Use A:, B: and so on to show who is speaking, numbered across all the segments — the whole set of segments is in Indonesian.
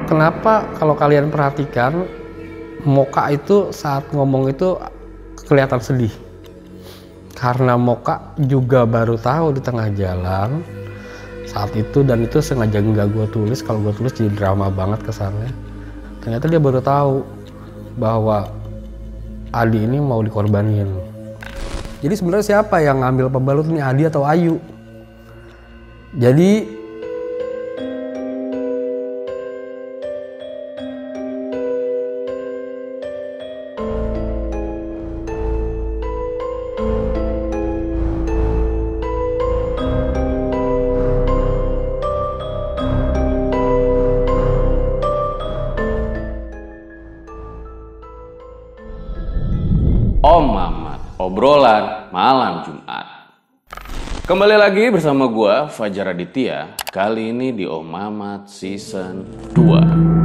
A: Kenapa kalau kalian perhatikan Moka itu saat ngomong itu kelihatan sedih? Karena Moka juga baru tahu di tengah jalan saat itu, dan itu sengaja nggak gue tulis. Kalau gue tulis jadi drama banget kesannya. Ternyata dia baru tahu bahwa Adi ini mau dikorbanin. Jadi sebenarnya siapa yang ngambil pembalut ini, Adi atau Ayu? Jadi
B: Om Mamat, obrolan malam Jumat. Kembali lagi bersama gua Fajar Aditya. Kali ini di Om Mamat Season 2.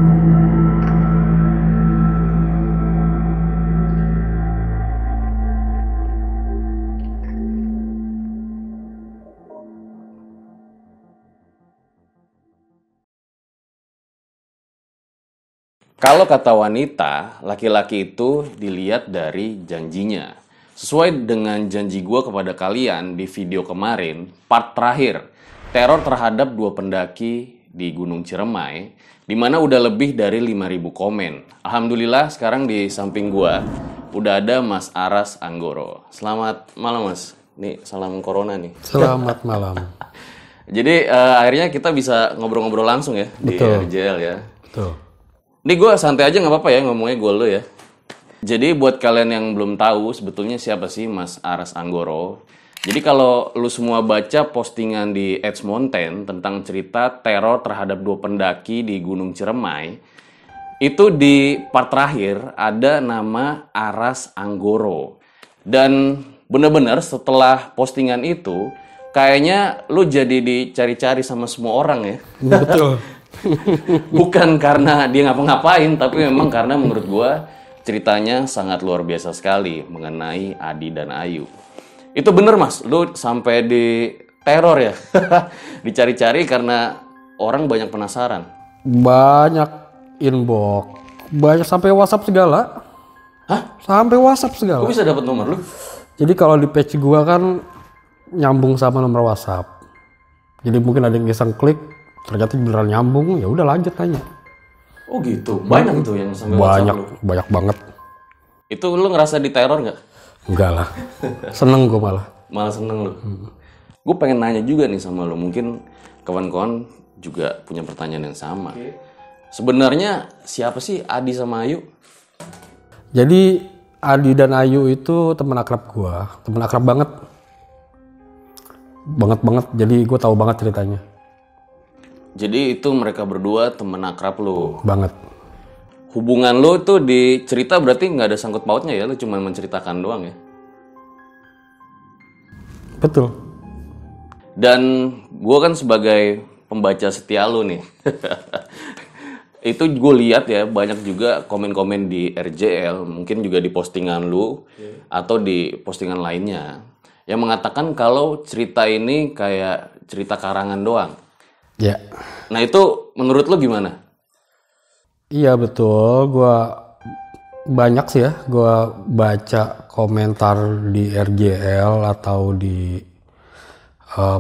B: Kalau kata wanita, laki-laki itu dilihat dari janjinya. Sesuai dengan janji gue kepada kalian di video kemarin, part terakhir, teror terhadap 2 pendaki di Gunung Ciremai, di mana udah lebih dari 5.000 komen. Alhamdulillah sekarang di samping gue udah ada Mas Aras Anggoro. Selamat malam Mas. Nih salam corona nih.
A: selamat malam.
B: Jadi akhirnya kita bisa ngobrol-ngobrol langsung ya.
A: Betul.
B: Di RJL ya.
A: Betul.
B: Ini gue santai aja nggak apa-apa ya ngomongnya gue lo ya. Jadi buat kalian yang belum tahu sebetulnya siapa sih Mas Aras Anggoro. Jadi kalau lu semua baca postingan di Edge Mountain tentang cerita teror terhadap 2 pendaki di Gunung Ciremai, itu di part terakhir ada nama Aras Anggoro. Dan bener-bener setelah postingan itu kayaknya lu jadi dicari-cari sama semua orang ya.
A: Betul.
B: Bukan karena dia ngapa-ngapain, tapi memang karena menurut gua ceritanya sangat luar biasa sekali mengenai Adi dan Ayu. Itu bener Mas, lu sampai di teror ya? Dicari-cari karena orang banyak penasaran.
A: Banyak inbox, banyak sampai WhatsApp segala.
B: Hah?
A: Sampai WhatsApp segala.
B: Kok bisa dapat nomor lu?
A: Jadi kalau di page gua kan nyambung sama nomor WhatsApp. Jadi mungkin ada yang iseng klik, ternyata beneran nyambung, ya udah lanjut tanya.
B: Oh gitu, banyak tuh yang sampai WhatsApp lu.
A: Banyak banget.
B: Itu lu ngerasa diteror nggak?
A: Enggak lah, seneng gue malah.
B: Malah seneng lu. Gue pengen nanya juga nih sama lu, mungkin kawan-kawan juga punya pertanyaan yang sama. Sebenarnya siapa sih Adi sama Ayu?
A: Jadi Adi dan Ayu itu teman akrab gue, teman akrab banget. Banget, jadi gue tahu banget ceritanya.
B: Jadi itu mereka berdua temen akrab lu.
A: Banget.
B: Hubungan lu tuh di cerita berarti nggak ada sangkut pautnya ya? Lu cuma menceritakan doang ya?
A: Betul.
B: Dan gue kan sebagai pembaca setia lu nih. Itu gue lihat ya banyak juga komen-komen di RJL. Mungkin juga di postingan lu. Atau di postingan lainnya. Yang mengatakan kalau cerita ini kayak cerita karangan doang.
A: Ya.
B: Nah itu menurut lo gimana?
A: Iya betul, gue banyak sih ya, gue baca komentar di RJL atau di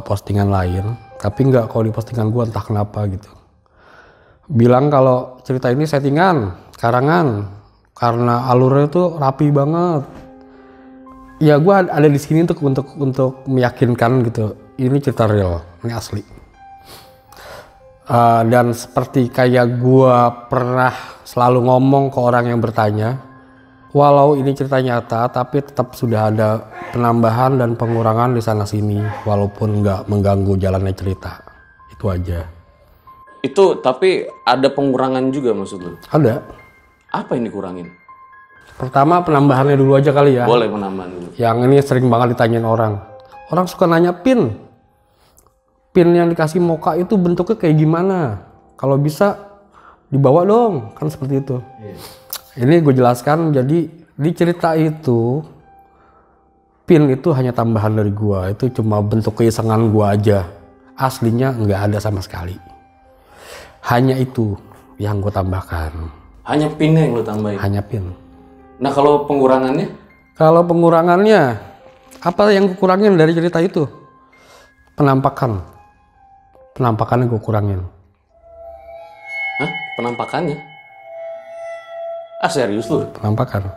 A: postingan lain. Tapi nggak kalau di postingan gue entah kenapa gitu. Bilang kalau cerita ini settingan, karangan, karena alurnya tuh rapi banget. Ya gue ada di sini untuk meyakinkan gitu, ini cerita real, ini asli. Dan seperti kayak gue pernah selalu ngomong ke orang yang bertanya, walau ini cerita nyata tapi tetap sudah ada penambahan dan pengurangan di sana sini walaupun nggak mengganggu jalannya cerita. Itu aja.
B: Itu tapi ada pengurangan juga maksud lu?
A: Ada.
B: Apa yang dikurangin?
A: Pertama penambahannya dulu aja kali ya.
B: Boleh penambahan dulu.
A: Yang ini sering banget ditanyain orang. Orang suka nanya pin yang dikasih Moka itu bentuknya kayak gimana? Kalau bisa dibawa dong, kan seperti itu. Ini gue jelaskan, jadi di cerita itu pin itu hanya tambahan dari gue, itu cuma bentuk keisengan gue aja. Aslinya nggak ada sama sekali. Hanya itu. yang gue tambahkan.
B: Hanya pinnya yang lu tambahin?
A: Hanya pin.
B: Nah kalau pengurangannya?
A: Kalau pengurangannya, apa yang gue kurangin dari cerita itu? Penampakan. Penampakannya gue kurangin.
B: Hah? Penampakannya? Ah serius lu?
A: Penampakan.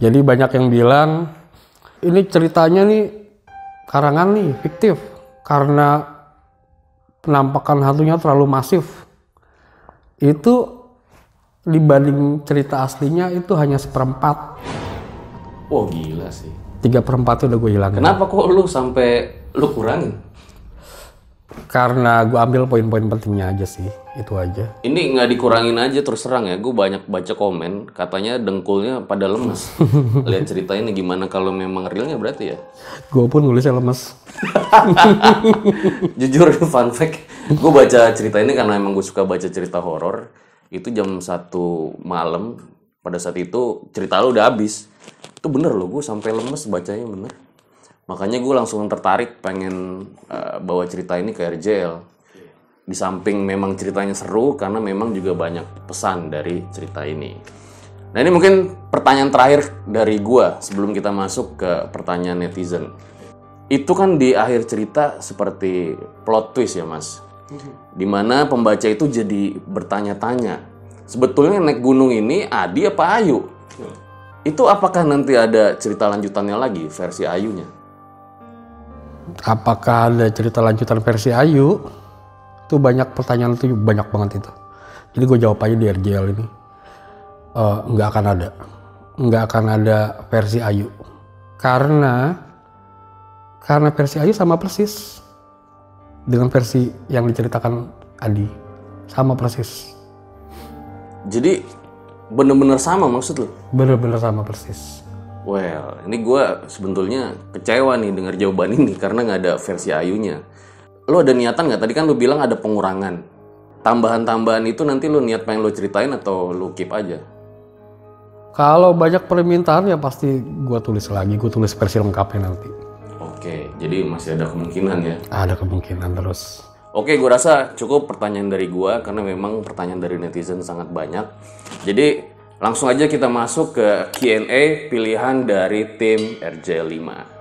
A: Jadi banyak yang bilang, ini ceritanya nih karangan nih, fiktif. Karena penampakan hantunya terlalu masif. Itu dibanding cerita aslinya itu hanya 1/4.
B: Wah gila sih.
A: 3/4 udah gue hilangin.
B: Kenapa kok lu sampai lu kurangin?
A: Karena gue ambil poin-poin pentingnya aja sih, itu aja.
B: Ini nggak dikurangin aja terus terang ya. Gue banyak baca komen, katanya dengkulnya pada lemes. Lihat cerita ini gimana kalau memang realnya berarti ya?
A: Gue pun nulisnya lemes.
B: Jujur fun fact, gue baca cerita ini karena emang gue suka baca cerita horor. Itu jam 1 malam, pada saat itu cerita lo udah habis. Itu bener loh, gue sampai lemes bacanya bener. Makanya gue langsung tertarik pengen bawa cerita ini ke RJL. Di samping memang ceritanya seru, karena memang juga banyak pesan dari cerita ini. Nah ini mungkin pertanyaan terakhir dari gue sebelum kita masuk ke pertanyaan netizen. Itu kan di akhir cerita seperti plot twist ya mas. Dimana pembaca itu jadi bertanya-tanya. Sebetulnya naik gunung ini Adi apa Ayu? Itu apakah nanti ada cerita lanjutannya lagi versi Ayunya?
A: Apakah ada cerita lanjutan versi Ayu? Itu banyak pertanyaan, itu banyak banget itu. Jadi gue jawab aja di RJL ini. Nggak akan ada. Nggak akan ada versi Ayu. Karena versi Ayu sama persis dengan versi yang diceritakan Adi. Sama persis.
B: Jadi bener-bener sama maksud lo?
A: Bener-bener sama persis.
B: Well, ini gue sebetulnya kecewa nih dengar jawaban ini karena nggak ada versi Ayunya. Lo ada niatan nggak? Tadi kan lo bilang ada pengurangan. Tambahan-tambahan itu nanti lo niat pengen lo ceritain atau lo keep aja?
A: Kalau banyak permintaan ya pasti gue tulis lagi. Gue tulis versi lengkapnya nanti.
B: Oke, jadi masih ada kemungkinan ya?
A: Ada kemungkinan terus.
B: Oke, gue rasa cukup pertanyaan dari gue karena memang pertanyaan dari netizen sangat banyak. Jadi langsung aja kita masuk ke Q&A pilihan dari tim RJ5.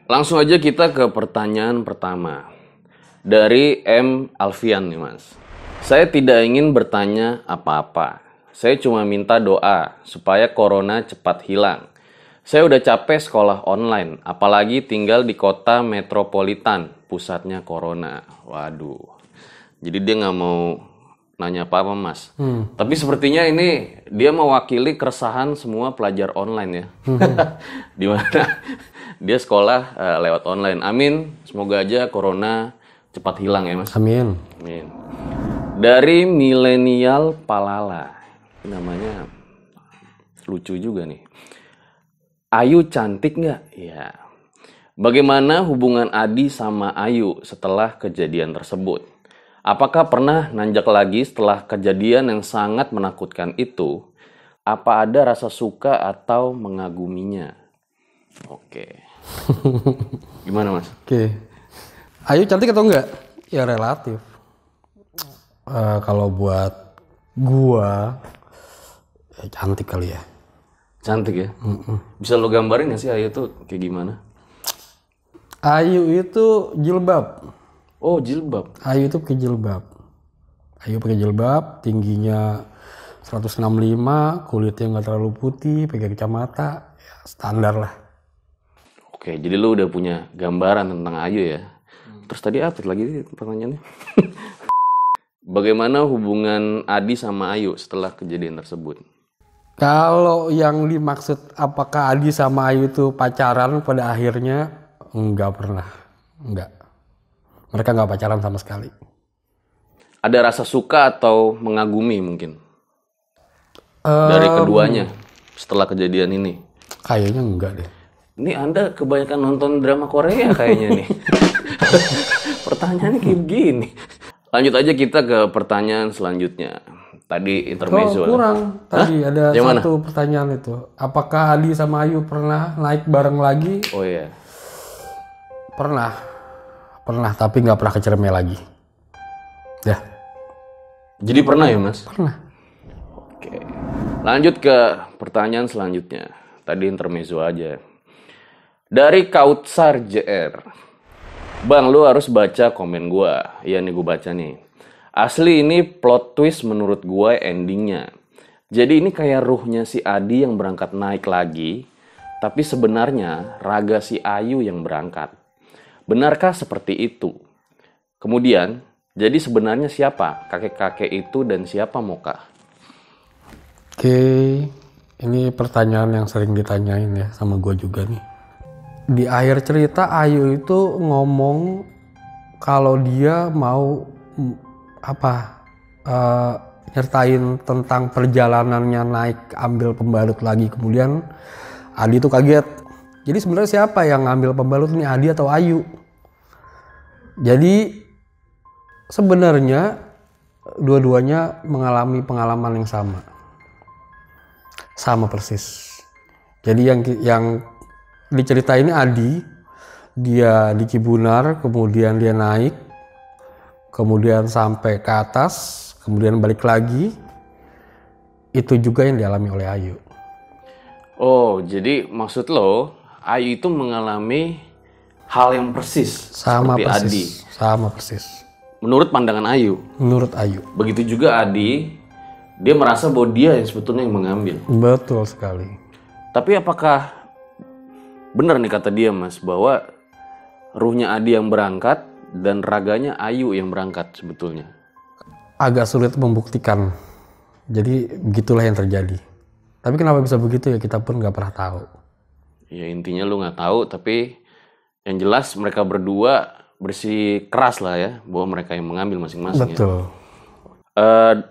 B: Langsung aja kita ke pertanyaan pertama. Dari M. Alfian nih mas. Saya tidak ingin bertanya apa-apa. Saya cuma minta doa supaya corona cepat hilang. Saya udah capek sekolah online, apalagi tinggal di kota metropolitan, pusatnya corona. Waduh. Jadi dia nggak mau nanya apa-apa mas. Tapi sepertinya ini dia mewakili keresahan semua pelajar online ya. Dimana dia sekolah lewat online. Amin. Semoga aja corona cepat hilang ya mas.
A: Amin.
B: Amin. Dari milenial Palala. Namanya lucu juga nih. Ayu cantik nggak? Iya. Bagaimana hubungan Adi sama Ayu setelah kejadian tersebut? Apakah pernah nanjak lagi setelah kejadian yang sangat menakutkan itu? Apa ada rasa suka atau mengaguminya? Oke. Gimana mas?
A: Oke. Ayu cantik atau enggak? Ya relatif. Kalau buat gua ya cantik kali ya.
B: Cantik ya? Bisa lo gambarin gak sih Ayu tuh kayak gimana?
A: Ayu itu jilbab.
B: Oh jilbab.
A: Ayu itu pakai jilbab. Ayu pakai jilbab, tingginya 165, kulitnya nggak terlalu putih, pakai kacamata, ya standar lah.
B: Oke, jadi lu udah punya gambaran tentang Ayu ya. Terus tadi apa lagi pertanyaannya? Bagaimana hubungan Adi sama Ayu setelah kejadian tersebut?
A: Kalau yang dimaksud apakah Adi sama Ayu itu pacaran pada akhirnya, enggak pernah. Enggak. Mereka nggak pacaran sama sekali.
B: Ada rasa suka atau mengagumi mungkin? Dari keduanya setelah kejadian ini?
A: Kayaknya enggak deh.
B: Ini Anda kebanyakan nonton drama Korea kayaknya nih. Pertanyaannya kayak begini. Lanjut aja kita ke pertanyaan selanjutnya. Tadi intermezzo.
A: Kurang. Tadi ada
B: Yang mana?
A: satu pertanyaan itu. Apakah Adi sama Ayu pernah naik bareng lagi?
B: Oh iya.
A: Pernah. Pernah, tapi nggak pernah ke Ciremai lagi. Ya,
B: Jadi pernah ya, Mas?
A: pernah.
B: Oke. Lanjut ke pertanyaan selanjutnya. Tadi intermezzo aja. Dari Kautsar JR. Bang, lu harus baca komen gua. Iya nih, gua baca nih. Asli ini plot twist menurut gue endingnya. Jadi ini kayak ruhnya si Adi yang berangkat naik lagi, tapi sebenarnya raga si Ayu yang berangkat. Benarkah seperti itu? Kemudian, jadi sebenarnya siapa kakek-kakek itu dan siapa Moka?
A: Oke, ini pertanyaan yang sering ditanyain ya sama gue juga nih. Di akhir cerita Ayu itu ngomong kalau dia mau nyertain tentang perjalanannya naik ambil pembalut lagi. Kemudian Adi tuh kaget. Jadi sebenarnya siapa yang ngambil pembalut nih, Adi atau Ayu? Jadi sebenarnya dua-duanya mengalami pengalaman yang sama persis. Jadi yang diceritain Adi, dia di Cibunar, kemudian dia naik, kemudian sampai ke atas, kemudian balik lagi. Itu juga yang dialami oleh Ayu.
B: Oh, jadi maksud lo, Ayu itu mengalami hal yang persis seperti Adi.
A: Sama persis.
B: Menurut pandangan Ayu.
A: Menurut Ayu.
B: Begitu juga Adi, dia merasa bahwa dia yang sebetulnya yang mengambil.
A: Betul sekali.
B: Tapi apakah benar nih kata dia, Mas, bahwa ruhnya Adi yang berangkat dan raganya Ayu yang berangkat sebetulnya?
A: Agak sulit membuktikan. Jadi begitulah yang terjadi. Tapi kenapa bisa begitu ya, kita pun nggak pernah tahu.
B: Ya intinya lu nggak tahu, tapi yang jelas mereka berdua bersih keras lah ya, bahwa mereka yang mengambil masing-masing.
A: Betul.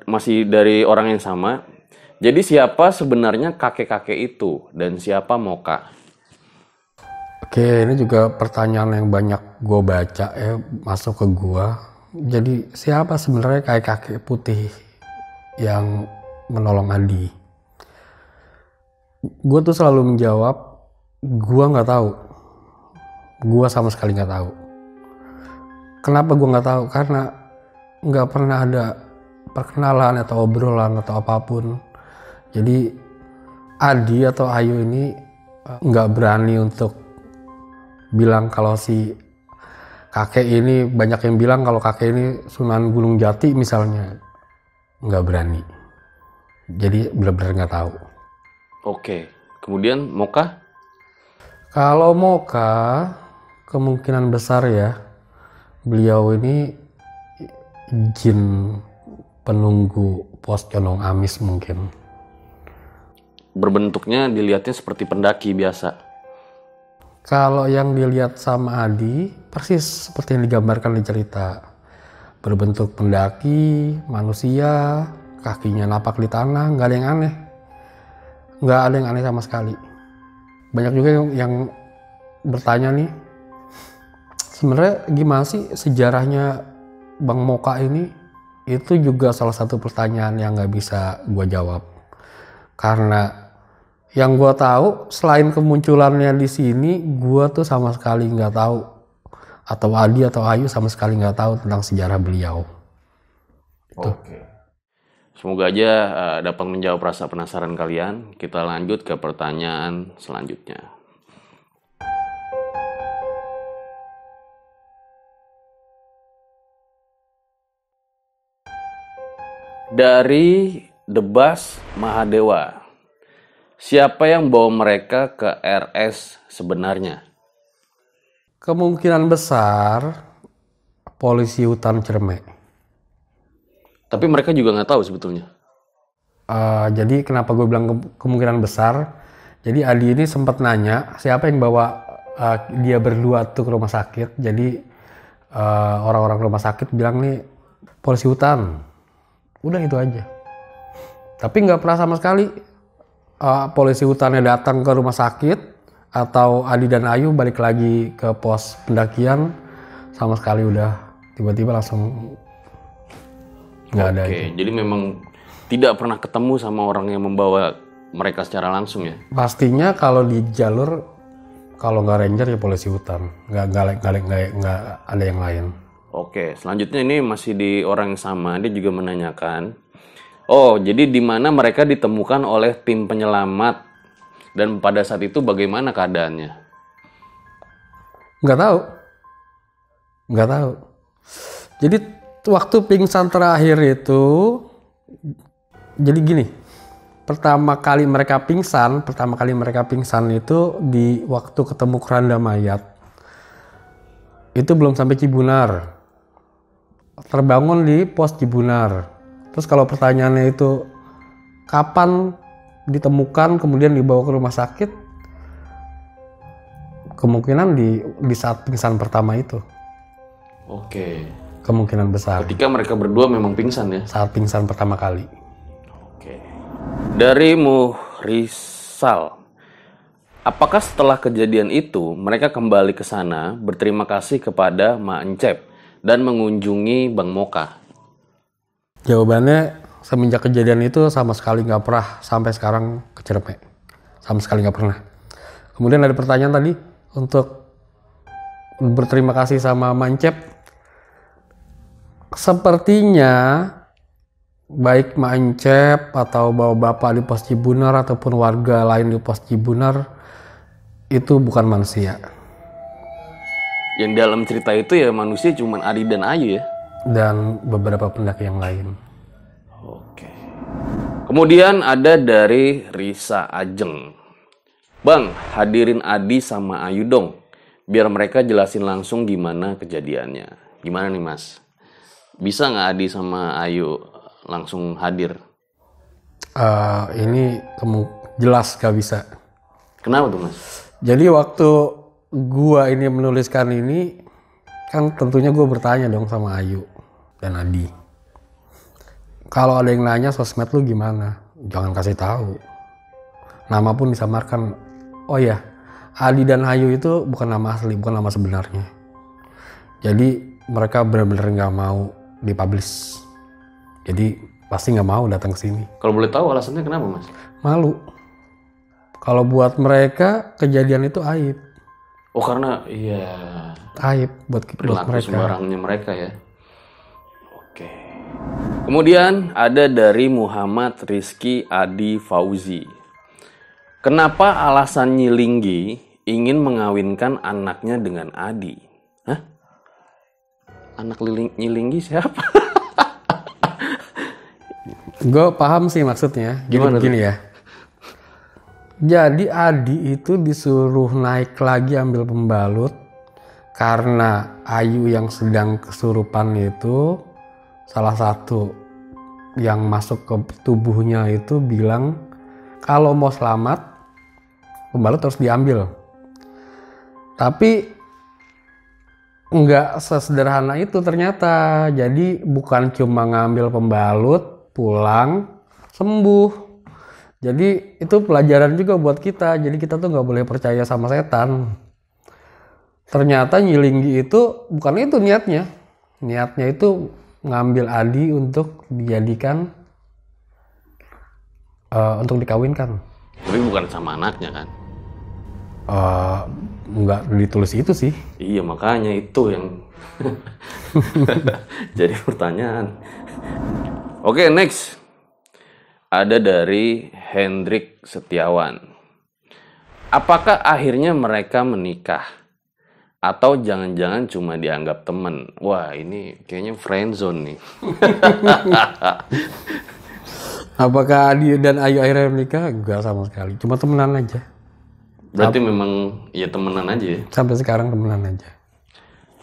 B: Masih dari orang yang sama. Jadi siapa sebenarnya kakek-kakek itu dan siapa Moka?
A: Oke, ini juga pertanyaan yang banyak gue baca ya, masuk ke gue. Jadi siapa sebenarnya kakek putih yang menolong Adi? Gue tuh selalu menjawab, gue nggak tahu. Gue sama sekali nggak tahu. Kenapa gue nggak tahu? Karena nggak pernah ada perkenalan atau obrolan atau apapun. Jadi Adi atau Ayu ini nggak berani untuk bilang kalau si kakek ini, banyak yang bilang kalau kakek ini Sunan Gunung Jati misalnya, nggak berani. Jadi benar-benar nggak tahu.
B: Oke, kemudian Moka?
A: Kalau Moka, kemungkinan besar ya, beliau ini jin penunggu pos Condong Amis mungkin.
B: Berbentuknya dilihatnya seperti pendaki biasa.
A: Kalau yang dilihat sama Adi, persis seperti yang digambarkan di cerita. Berbentuk pendaki, manusia, kakinya napak di tanah, nggak ada yang aneh. Nggak ada yang aneh sama sekali. Banyak juga yang bertanya nih, sebenarnya gimana sih sejarahnya Bang Moka ini? Itu juga salah satu pertanyaan yang nggak bisa gue jawab. Karena yang gue tahu, selain kemunculannya di sini, gue tuh sama sekali nggak tahu, atau Adi atau Ayu sama sekali nggak tahu tentang sejarah beliau.
B: Oke. Semoga aja dapat menjawab rasa penasaran kalian. Kita lanjut ke pertanyaan selanjutnya. Dari Debas Mahadewa. Siapa yang bawa mereka ke RS sebenarnya?
A: Kemungkinan besar polisi hutan Ciremai.
B: Tapi mereka juga nggak tahu sebetulnya.
A: Jadi kenapa gue bilang kemungkinan besar? Jadi Adi ini sempat nanya siapa yang bawa dia berdua tuh ke rumah sakit. Jadi orang-orang rumah sakit bilang nih polisi hutan. Udah itu aja. Tapi nggak pernah sama sekali polisi hutannya datang ke rumah sakit atau Adi dan Ayu balik lagi ke pos pendakian, sama sekali udah tiba-tiba langsung nggak ada.
B: Oke, jadi memang tidak pernah ketemu sama orang yang membawa mereka secara langsung ya?
A: Pastinya kalau di jalur, kalau nggak ranger ya polisi hutan, nggak ada yang lain.
B: Oke, selanjutnya ini masih di orang yang sama, dia juga menanyakan, oh jadi di mana mereka ditemukan oleh tim penyelamat dan pada saat itu bagaimana keadaannya?
A: Nggak tahu. Jadi waktu pingsan terakhir itu, jadi gini, pertama kali mereka pingsan itu di waktu ketemu keranda mayat. Itu belum sampai Cibunar. Terbangun di pos Cibunar. Terus kalau pertanyaannya itu kapan ditemukan kemudian dibawa ke rumah sakit, kemungkinan di saat pingsan pertama itu.
B: Oke.
A: Kemungkinan besar.
B: Ketika mereka berdua memang pingsan ya?
A: Saat pingsan pertama kali.
B: Oke. Dari Muhrisal, apakah setelah kejadian itu mereka kembali ke sana berterima kasih kepada Mak Encep dan mengunjungi Bang Moka?
A: Jawabannya semenjak kejadian itu sama sekali nggak pernah sampai sekarang ke Ciremai. Sama sekali nggak pernah. Kemudian ada pertanyaan tadi untuk berterima kasih sama Mak Encep. Sepertinya baik Mak Encep atau bapak di pos Cibunar ataupun warga lain di pos Cibunar itu bukan manusia.
B: Yang dalam cerita itu ya manusia cuman Adi dan Ayu ya?
A: Dan beberapa pendaki yang lain.
B: Oke. Kemudian ada dari Risa Ajeng. Bang, hadirin Adi sama Ayu dong. Biar mereka jelasin langsung gimana kejadiannya. Gimana nih Mas? Bisa nggak Adi sama Ayu langsung hadir?
A: Ini jelas gak bisa.
B: Kenapa tuh Mas?
A: Jadi waktu gua ini menuliskan ini, kan tentunya gua bertanya dong sama Ayu dan Adi. Kalau ada yang nanya sosmed lu gimana? Jangan kasih tahu. Nama pun disamarkan. Oh ya, Adi dan Ayu itu bukan nama asli, bukan nama sebenarnya. Jadi mereka benar-benar nggak mau dipublish. Jadi pasti nggak mau datang ke sini.
B: Kalau boleh tahu alasannya kenapa Mas?
A: Malu. Kalau buat mereka kejadian itu aib.
B: Oh karena iya.
A: Aib buat
B: Perilaku
A: mereka.
B: sembarangnya mereka ya. Oke. Kemudian ada dari Muhammad Rizky Adi Fauzi. Kenapa alasan Nyilinggi ingin mengawinkan anaknya dengan Adi? Hah? Anak Nyilinggi siapa?
A: Gue paham sih maksudnya.
B: Gimana
A: Gini ya. Jadi Adi itu disuruh naik lagi ambil pembalut karena Ayu yang sedang kesurupan itu salah satu yang masuk ke tubuhnya itu bilang kalau mau selamat pembalut harus diambil. Tapi nggak sesederhana itu ternyata. Jadi bukan cuma ngambil pembalut pulang sembuh. Jadi itu pelajaran juga buat kita. Jadi kita tuh nggak boleh percaya sama setan. Ternyata Nyilinggi itu bukan itu niatnya. Niatnya itu ngambil Adi untuk dijadikan untuk dikawinkan.
B: Tapi bukan sama anaknya kan?
A: Nggak ditulis itu sih.
B: Iya makanya itu yang jadi pertanyaan. Oke, next. Ada dari Hendrik Setiawan. Apakah akhirnya mereka menikah? Atau jangan-jangan cuma dianggap teman? Wah, ini kayaknya friendzone nih.
A: Apakah Adi dan Ayu akhirnya menikah? Enggak sama sekali. Cuma temenan aja.
B: Berarti memang ya temenan aja ya?
A: Sampai sekarang temenan aja.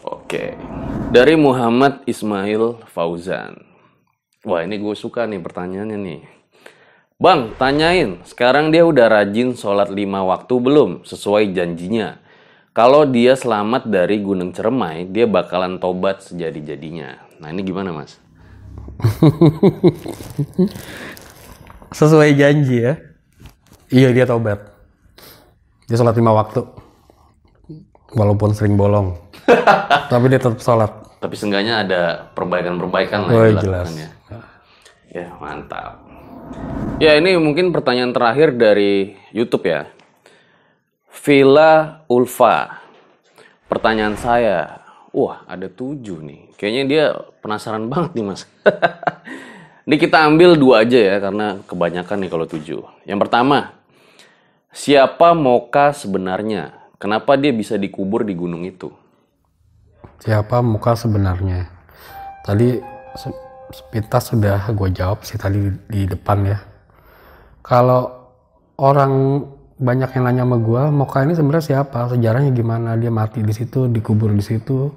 B: Oke. Dari Muhammad Ismail Fauzan. Wah, ini gue suka nih pertanyaannya nih. Bang, tanyain, sekarang dia udah rajin sholat 5 waktu belum sesuai janjinya? Kalau dia selamat dari Gunung Ciremai, dia bakalan tobat sejadi-jadinya. Nah ini gimana Mas?
A: Sesuai janji ya? Iya dia tobat. Dia sholat 5 waktu. Walaupun sering bolong. Tapi dia tetap sholat.
B: Tapi seenggaknya ada perbaikan-perbaikan lah
A: Oh
B: yang
A: jelas.
B: dilakukan ya. Ya, mantap. Ya, ini mungkin pertanyaan terakhir dari YouTube ya. Villa Ulfa. Pertanyaan saya, wah ada 7 nih. Kayaknya dia penasaran banget nih mas. Ini kita ambil 2 aja ya, karena kebanyakan nih kalau 7. Yang pertama, siapa Moka sebenarnya? Kenapa dia bisa dikubur di gunung itu?
A: Siapa Moka sebenarnya? Tadi sepintas sudah gue jawab sih tadi di depan ya. Kalau orang banyak yang nanya sama gue, Moka ini sebenarnya siapa? Sejarahnya gimana? Dia mati di situ, dikubur di situ.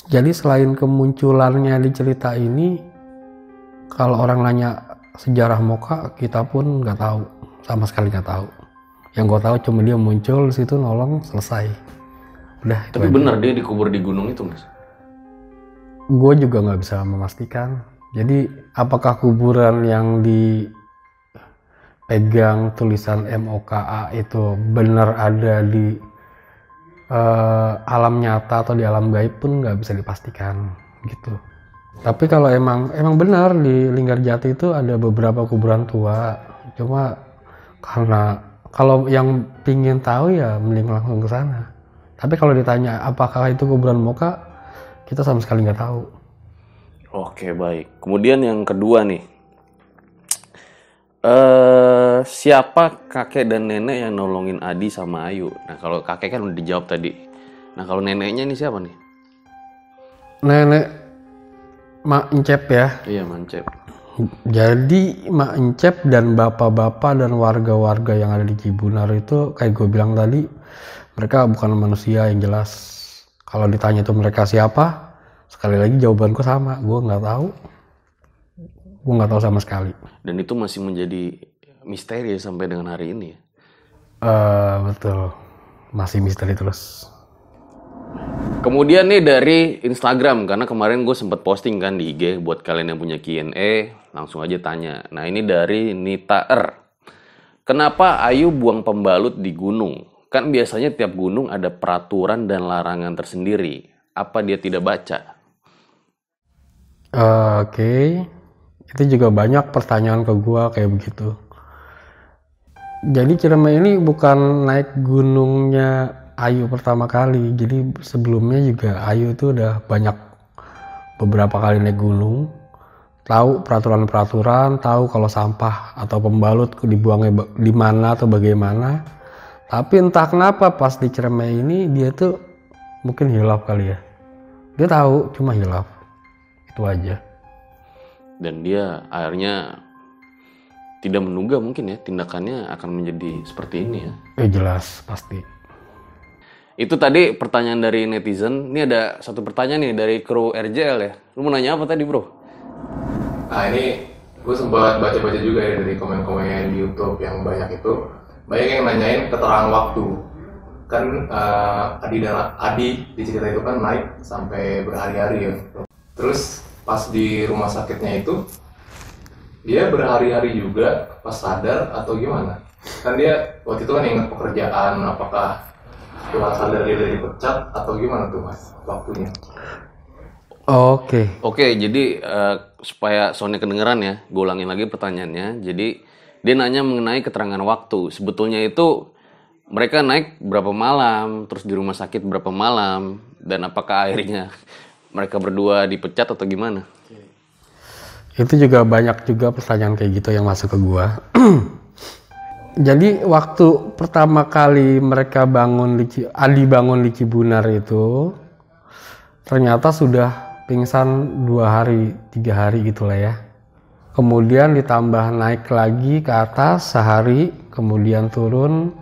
A: Jadi selain kemunculannya di cerita ini, kalau orang nanya sejarah Moka, kita pun nggak tahu, sama sekali nggak tahu. Yang gue tahu cuma dia muncul di situ, nolong, selesai. Udah.
B: Tapi benar dia dikubur di gunung itu mas?
A: Gue juga nggak bisa memastikan. Jadi apakah kuburan yang dipegang tulisan MOKA itu benar ada di alam nyata atau di alam gaib pun nggak bisa dipastikan gitu. Tapi kalau emang benar di Linggarjati itu ada beberapa kuburan tua. Cuma karena kalau yang pingin tahu ya mending langsung ke sana. Tapi kalau ditanya apakah itu kuburan Moka, kita sama sekali nggak tahu.
B: Oke, baik. Kemudian yang kedua nih. Siapa kakek dan nenek yang nolongin Adi sama Ayu? Nah, kalau kakek kan udah dijawab tadi. Nah, kalau neneknya ini siapa nih?
A: Nenek Mak Encep ya.
B: Iya, Mancep.
A: Jadi Mak Encep dan bapak-bapak dan warga-warga yang ada di Cibunar itu kayak gue bilang tadi, mereka bukan manusia yang jelas. Kalau ditanya itu mereka siapa, sekali lagi jawabanku sama, gue nggak tahu. Gue nggak tahu sama sekali.
B: Dan itu masih menjadi misteri sampai dengan hari ini ya?
A: Betul, masih misteri terus.
B: Kemudian nih dari Instagram, karena kemarin gue sempat posting kan di IG buat kalian yang punya Q&A, langsung aja tanya. Nah ini dari Nita R. Kenapa Ayu buang pembalut di gunung? Kan biasanya tiap gunung ada peraturan dan larangan tersendiri. Apa dia tidak baca?
A: Oke. Itu juga banyak pertanyaan ke gua kayak begitu. Jadi Ciremai ini bukan naik gunungnya Ayu pertama kali. Jadi sebelumnya juga Ayu itu udah banyak beberapa kali naik gunung. Tahu peraturan-peraturan, tahu kalau sampah atau pembalut dibuangnya di mana atau bagaimana. Tapi entah kenapa pas di Ciremai ini dia tuh mungkin hilaf kali ya. Dia tahu cuma hilaf. Itu aja.
B: Dan dia akhirnya tidak menduga mungkin ya tindakannya akan menjadi seperti ini ya.
A: Jelas pasti.
B: Itu tadi pertanyaan dari netizen. Ini ada satu pertanyaan nih dari kru RJL ya. Lu mau nanya apa tadi bro?
C: Nah ini gue sempat baca-baca juga ya dari komen-komen di YouTube yang banyak itu. Banyak yang nanyain keterangan waktu. Kan Adi di cerita itu kan naik sampai berhari-hari ya. Terus pas di rumah sakitnya itu dia berhari-hari juga pas sadar atau gimana? Kan dia waktu itu kan ingat pekerjaan, apakah setelah sadar dia dipecat atau gimana tuh mas waktunya?
A: Oke,
B: jadi supaya soundnya kedengeran ya, gue ulangin lagi pertanyaannya. Jadi dia nanya mengenai keterangan waktu. Sebetulnya itu mereka naik berapa malam, terus di rumah sakit berapa malam, dan apakah akhirnya mereka berdua dipecat atau gimana?
A: itu juga banyak juga pertanyaan kayak gitu yang masuk ke gua. Jadi waktu pertama kali mereka Adi bangun di Cibunar itu ternyata sudah pingsan 2 hari, 3 hari gitulah ya. Kemudian ditambah naik lagi ke atas sehari, kemudian turun,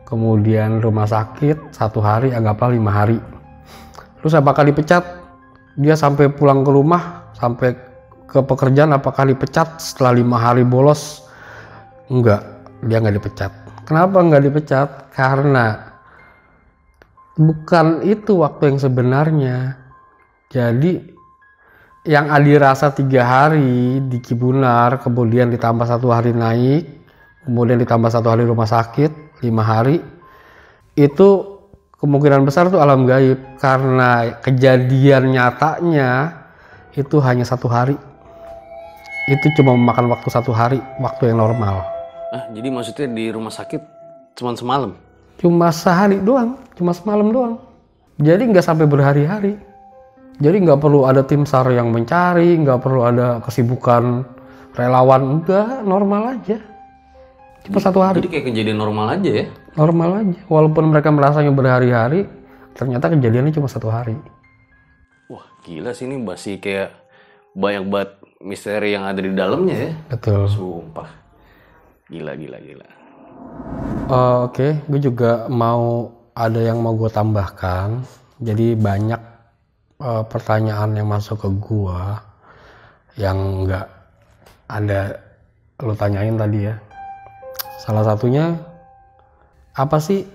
A: kemudian rumah sakit 1 hari, anggaplah 5 hari. Terus apakah dipecat? Dia sampai pulang ke rumah, sampai ke pekerjaan, apakah dipecat setelah 5 hari bolos? Enggak, dia nggak dipecat. Kenapa nggak dipecat? Karena bukan itu waktu yang sebenarnya. Jadi yang Adi rasa 3 hari di Cibunar, kemudian ditambah 1 hari naik, kemudian ditambah 1 hari rumah sakit, 5 hari, itu kemungkinan besar itu alam gaib. Karena kejadian nyatanya itu hanya 1 hari. itu cuma memakan waktu 1 hari, waktu yang normal.
B: Jadi maksudnya di rumah sakit cuma semalam?
A: Cuma sehari doang, cuma semalam doang. Jadi nggak sampai berhari-hari. Jadi nggak perlu ada tim SAR yang mencari, nggak perlu ada kesibukan relawan, enggak, normal aja. Cuma 1 hari.
B: Jadi kayak kejadian normal aja ya?
A: Normal aja. Walaupun mereka merasanya berhari-hari, ternyata kejadiannya cuma 1 hari.
B: Wah gila sih, ini masih kayak banyak banget misteri yang ada di dalamnya ya.
A: Betul.
B: Sumpah. Gila.
A: Oke, gue juga ada yang mau gue tambahkan. Jadi banyak pertanyaan yang masuk ke gue yang nggak ada lo tanyain tadi ya. Salah satunya apa sih?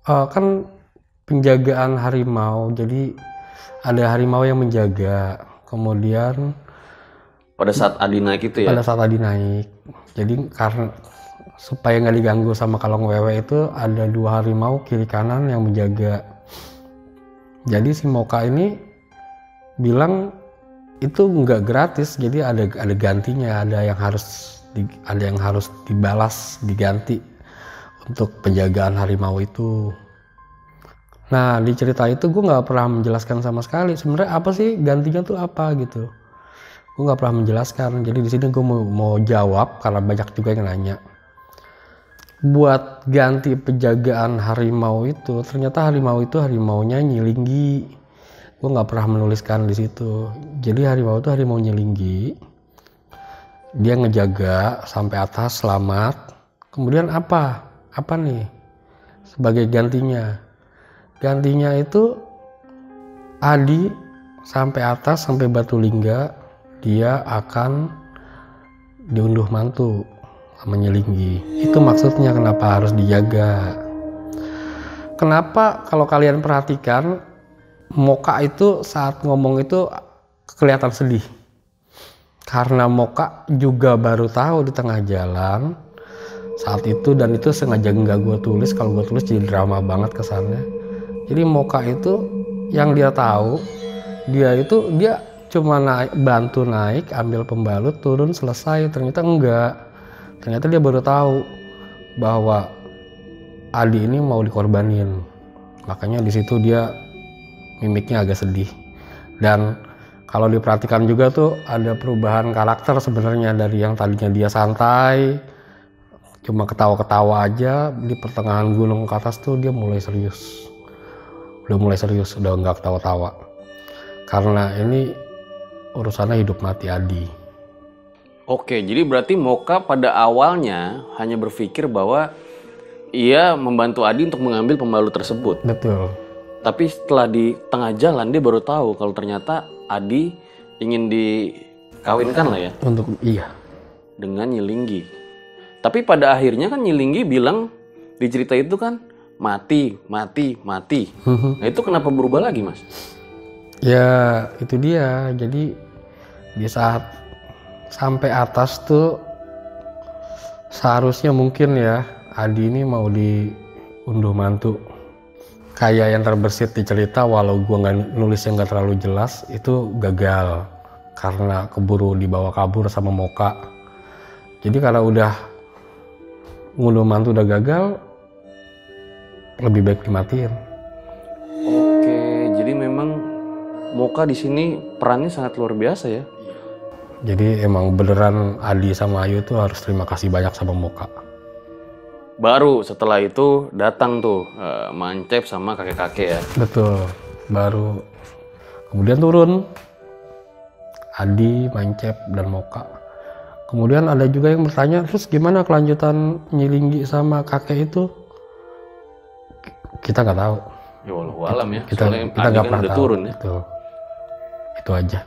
A: Kan penjagaan harimau. Jadi ada harimau yang menjaga. Kemudian
B: Pada saat Adi naik itu ya?
A: pada saat Adi naik. Jadi karena supaya nggak diganggu sama kalong wewe itu ada 2 harimau kiri kanan yang menjaga. Jadi si Moka ini bilang itu nggak gratis, jadi ada gantinya, ada yang harus dibalas, diganti untuk penjagaan harimau itu. Nah di cerita itu gue nggak pernah menjelaskan sama sekali sebenarnya apa sih gantinya tuh apa gitu. Gue nggak pernah menjelaskan. Jadi di sini gue mau jawab karena banyak juga yang nanya. Buat ganti penjagaan harimau itu, ternyata harimau itu harimaunya Nyilinggi. Gue nggak pernah menuliskan di situ. Jadi harimau itu harimau Nyilinggi. Dia ngejaga sampai atas selamat. Kemudian apa? Apa nih sebagai gantinya? Gantinya itu Adi sampai atas, sampai Batu Lingga, dia akan diunduh mantu sama Nyilinggi. Itu maksudnya kenapa harus dijaga. Kenapa kalau kalian perhatikan Moka itu saat ngomong itu kelihatan sedih. Karena Moka juga baru tahu di tengah jalan saat itu, dan itu sengaja nggak gue tulis. Kalau gue tulis jadi drama banget kesannya. Jadi Moka itu yang dia tahu, dia cuma bantu naik, ambil pembalut, turun, selesai. Ternyata enggak. Ternyata dia baru tahu bahwa Adi ini mau dikorbanin. Makanya di situ dia mimiknya agak sedih. Dan kalau diperhatikan juga tuh ada perubahan karakter sebenarnya dari yang tadinya dia santai, cuma ketawa-ketawa aja, di pertengahan gunung ke atas tuh dia mulai serius. Udah nggak ketawa-tawa. Karena ini urusannya hidup mati Adi.
B: Oke, jadi berarti Moka pada awalnya hanya berpikir bahwa ia membantu Adi untuk mengambil pembalut tersebut.
A: Betul.
B: Tapi setelah di tengah jalan dia baru tahu kalau ternyata Adi ingin dikawinkan lah ya. Dengan Nyilinggi. Tapi pada akhirnya kan Nyilinggi bilang di cerita itu kan mati. Nah itu kenapa berubah lagi, Mas?
A: Ya itu dia. Jadi di saat sampai atas tuh seharusnya mungkin ya Adi ini mau diunduh mantu. Kayak yang terbersit di cerita, walau gua nggak nulisnya nggak terlalu jelas, itu gagal karena keburu dibawa kabur sama Moka. Jadi karena udah ngunduh mantu udah gagal, lebih baik dimatiin.
B: Oke, jadi memang Moka di sini perannya sangat luar biasa ya.
A: Jadi emang beneran Adi sama Ayu tuh harus terima kasih banyak sama Moka.
B: Baru setelah itu datang tuh Mancep sama kakek-kakek ya.
A: Betul, baru kemudian turun Adi, Mancep, dan Moka. Kemudian ada juga yang bertanya, terus gimana kelanjutan Nyilinggi sama kakek itu? Kita nggak tahu.
B: Ya wallahu alam ya.
A: Kita nggak pernah
B: udah
A: tahu.
B: turun ya.
A: Betul. Itu aja.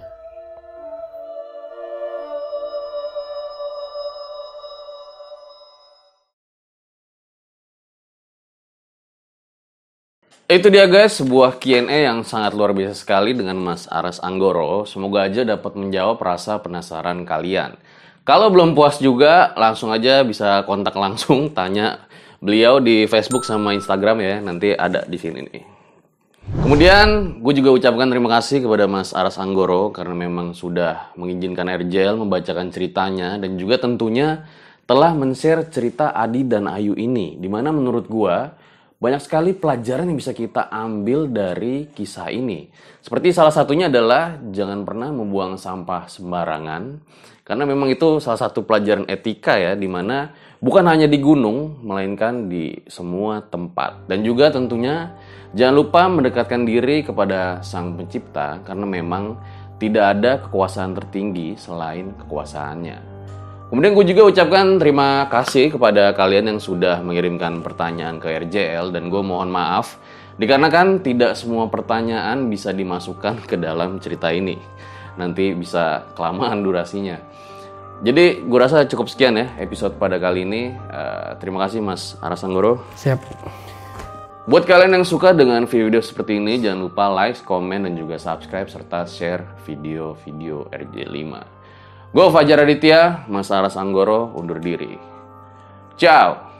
B: Itu dia guys, sebuah Q&A yang sangat luar biasa sekali dengan Mas Aras Anggoro. Semoga aja dapat menjawab rasa penasaran kalian. Kalau belum puas juga, langsung aja bisa kontak langsung, tanya beliau di Facebook sama Instagram ya. Nanti ada di sini nih. Kemudian gue juga ucapkan terima kasih kepada Mas Aras Anggoro karena memang sudah mengizinkan RJL membacakan ceritanya dan juga tentunya telah men-share cerita Adi dan Ayu ini, di mana menurut gue banyak sekali pelajaran yang bisa kita ambil dari kisah ini. Seperti salah satunya adalah jangan pernah membuang sampah sembarangan, karena memang itu salah satu pelajaran etika ya, di mana bukan hanya di gunung, melainkan di semua tempat. Dan juga tentunya jangan lupa mendekatkan diri kepada Sang Pencipta, karena memang tidak ada kekuasaan tertinggi selain kekuasaannya. Kemudian gue juga ucapkan terima kasih kepada kalian yang sudah mengirimkan pertanyaan ke RJL, dan gue mohon maaf dikarenakan tidak semua pertanyaan bisa dimasukkan ke dalam cerita ini. Nanti bisa kelamaan durasinya. Jadi gue rasa cukup sekian ya episode pada kali ini. Terima kasih Mas Aras Anggoro.
A: Siap.
B: Buat kalian yang suka dengan video seperti ini, jangan lupa like, komen, dan juga subscribe serta share video-video RJ5. Gue Fajar Aditya, Mas Aras Anggoro undur diri. Ciao!